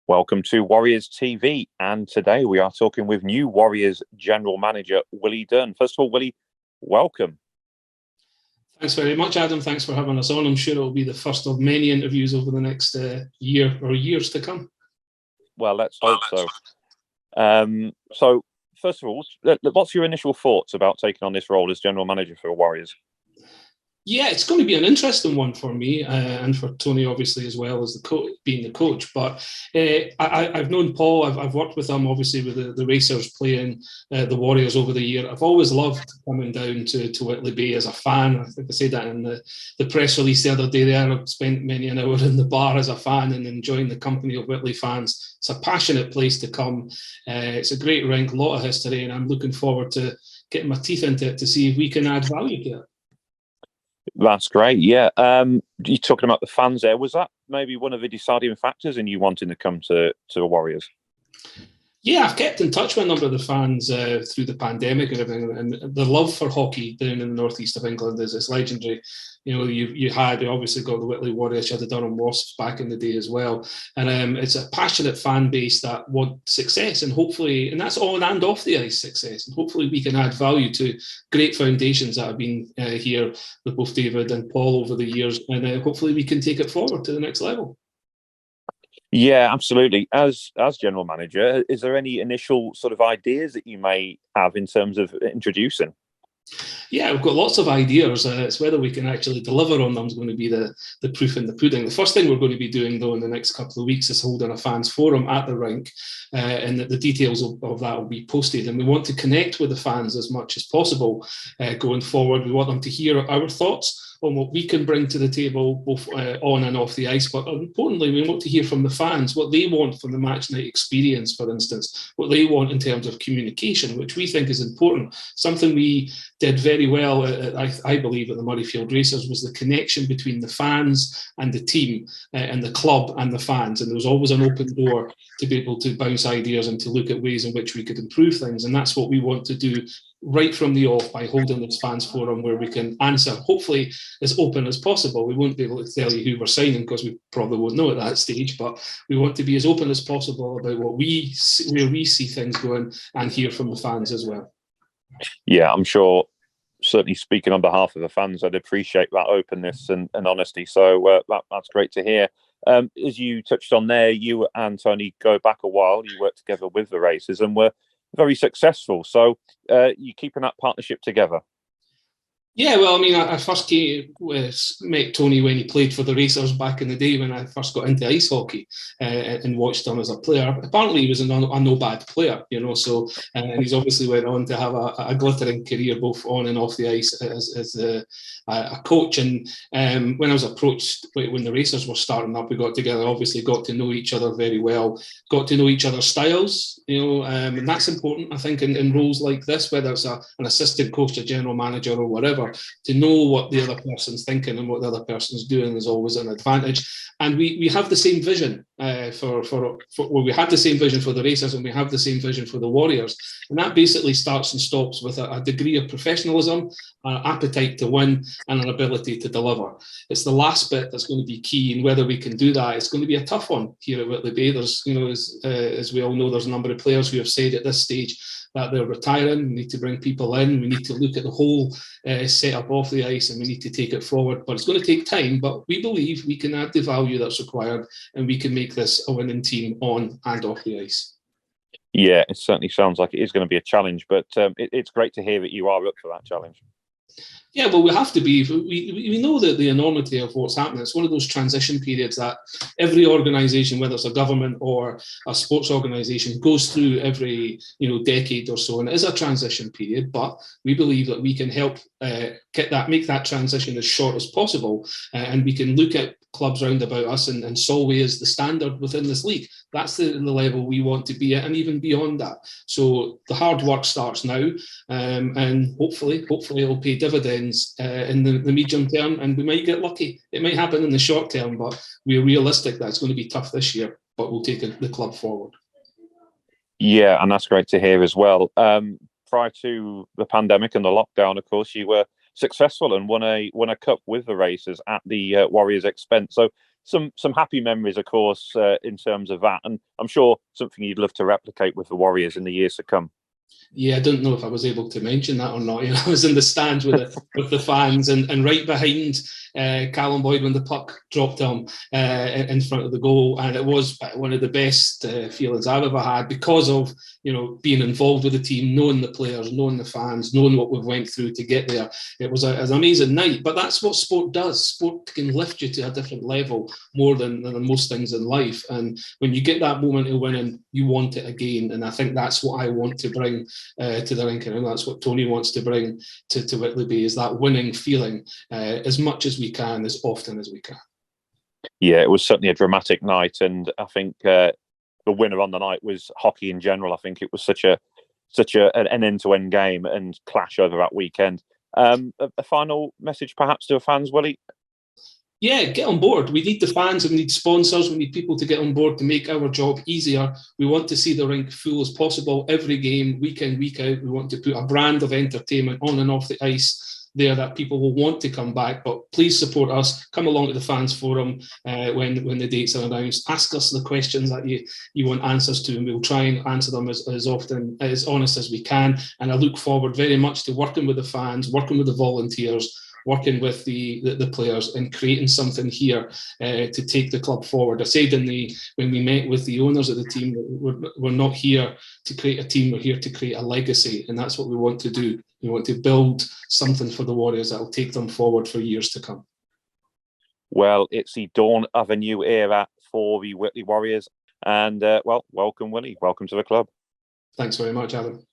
Welcome to Warriors TV, and today we are talking with new Warriors General Manager Willie Dunn. First of all, Willie, welcome. Thanks very much, Adam. Thanks for having us on. I'm sure it'll be the first of many interviews over the next year or years to come. Well, let's hope so. So, first of all, what's your initial thoughts about taking on this role as General Manager for the Warriors? Yeah, it's going to be an interesting one for me and for Tony, obviously, as well as being the coach. But I've known Paul. I've worked with him, obviously, with the Racers playing the Warriors over the year. I've always loved coming down to Whitley Bay as a fan. I think I said that in the press release the other day there. I've spent many an hour in the bar as a fan and enjoying the company of Whitley fans. It's a passionate place to come. It's a great rink, a lot of history, and I'm looking forward to getting my teeth into it to see if we can add value to it. That's great. Yeah. You're talking about the fans there. Was that maybe one of the deciding factors in you wanting to come to the Warriors? Yeah, I've kept in touch with a number of the fans through the pandemic and everything, and the love for hockey down in the northeast of England is legendary. You know, you obviously got the Whitley Warriors, you had the Durham Wasps back in the day as well, and it's a passionate fan base that want success, and hopefully, and that's on and off the ice success, and hopefully we can add value to great foundations that have been here with both David and Paul over the years, and hopefully we can take it forward to the next level. Yeah, absolutely. As general manager, is there any initial sort of ideas that you may have in terms of introducing? Yeah, we've got lots of ideas. It's whether we can actually deliver on them is going to be the proof in the pudding. The first thing we're going to be doing, though, in the next couple of weeks is holding a fans forum at the rink, and the details of that will be posted. And we want to connect with the fans as much as possible going forward. We want them to hear our thoughts on what we can bring to the table, both on and off the ice. But importantly, we want to hear from the fans, what they want from the match night experience, for instance, what they want in terms of communication, which we think is important. Something we did very well, I believe, at the Murrayfield Racers was the connection between the fans and the team and the club and the fans. And there was always an open door to be able to bounce ideas and to look at ways in which we could improve things. And that's what we want to do right from the off by holding this fans forum where we can answer, hopefully as open as possible. We won't be able to tell you who we're signing because we probably won't know at that stage, but we want to be as open as possible about where we see things going and hear from the fans as well. Yeah, I'm sure, certainly speaking on behalf of the fans, I'd appreciate that openness and honesty. So that's great to hear. As you touched on there, you and Tony go back a while. You worked together with the Racers and were very successful. So you're keeping that partnership together. Yeah, well, I mean, I first met Tony when he played for the Racers back in the day when I first got into ice hockey and watched him as a player. Apparently, he was a no bad player, you know, so, and he's obviously went on to have a glittering career both on and off the ice as a coach. And when I was approached, when the Racers were starting up, we got together, obviously got to know each other very well, got to know each other's styles, you know, and that's important, I think, in roles like this, whether it's an assistant coach, a general manager or whatever. To know what the other person's thinking and what the other person's doing is always an advantage. And we have the same vision we had the same vision for the Racers and we have the same vision for the Warriors. And that basically starts and stops with a degree of professionalism, an appetite to win and an ability to deliver. It's the last bit that's going to be key, and whether we can do that, it's going to be a tough one here at Whitley Bay. There's, you know, as we all know, there's a number of players who have said at this stage that they're retiring. We need to bring people in. We need to look at the whole setup off the ice, and we need to take it forward. But it's going to take time. But we believe we can add the value that's required, and we can make this a winning team on and off the ice. Yeah, it certainly sounds like it is going to be a challenge, but it's great to hear that you are up for that challenge. Yeah, well, we have to be. We know that the enormity of what's happening. It's one of those transition periods that every organisation, whether it's a government or a sports organisation, goes through every decade or so, and it is a transition period. But we believe that we can help make that transition as short as possible, and we can look at clubs round about us, and Solway is the standard within this league. That's the level we want to be at, and even beyond that. So the hard work starts now, and hopefully it'll pay dividends in the medium term, and we might get lucky. It might happen in the short term, but we're realistic that it's going to be tough this year, but we'll take the club forward. Yeah, and that's great to hear as well. Prior to the pandemic and the lockdown, of course, you were successful and won a cup with the Racers at the Warriors' expense. So some happy memories, of course, in terms of that, and I'm sure something you'd love to replicate with the Warriors in the years to come. Yeah, I don't know if I was able to mention that or not. I was in the stands with the fans and right behind Callum Boyd when the puck dropped him in front of the goal, and it was one of the best feelings I've ever had because of being involved with the team, knowing the players, knowing the fans, knowing what we've went through to get there. It was an amazing night. But that's what sport does. Sport can lift you to a different level more than most things in life. And when you get that moment of winning, you want it again. And I think that's what I want to bring to the rink, and that's what Tony wants to bring to Whitley Bay, is that winning feeling as much as we can, as often as we can. Yeah, it was certainly a dramatic night, and I think the winner on the night was hockey in general. I think it was such an end-to-end game and clash over that weekend. A final message perhaps to the fans, Willie? Yeah, get on board. We need the fans, and we need sponsors. We need people to get on board to make our job easier. We want to see the rink full as possible every game, week in, week out. We want to put a brand of entertainment on and off the ice there that people will want to come back. But please support us. Come along to the fans forum when the dates are announced. Ask us the questions that you want answers to, and we'll try and answer them as often, as honest as we can. And I look forward very much to working with the fans, working with the volunteers, working with the players and creating something here to take the club forward. I said when we met with the owners of the team, we're not here to create a team, we're here to create a legacy, and that's what we want to do. We want to build something for the Warriors that will take them forward for years to come. Well, it's the dawn of a new era for the Whitley Warriors, and welcome, Willie. Welcome to the club. Thanks very much, Adam.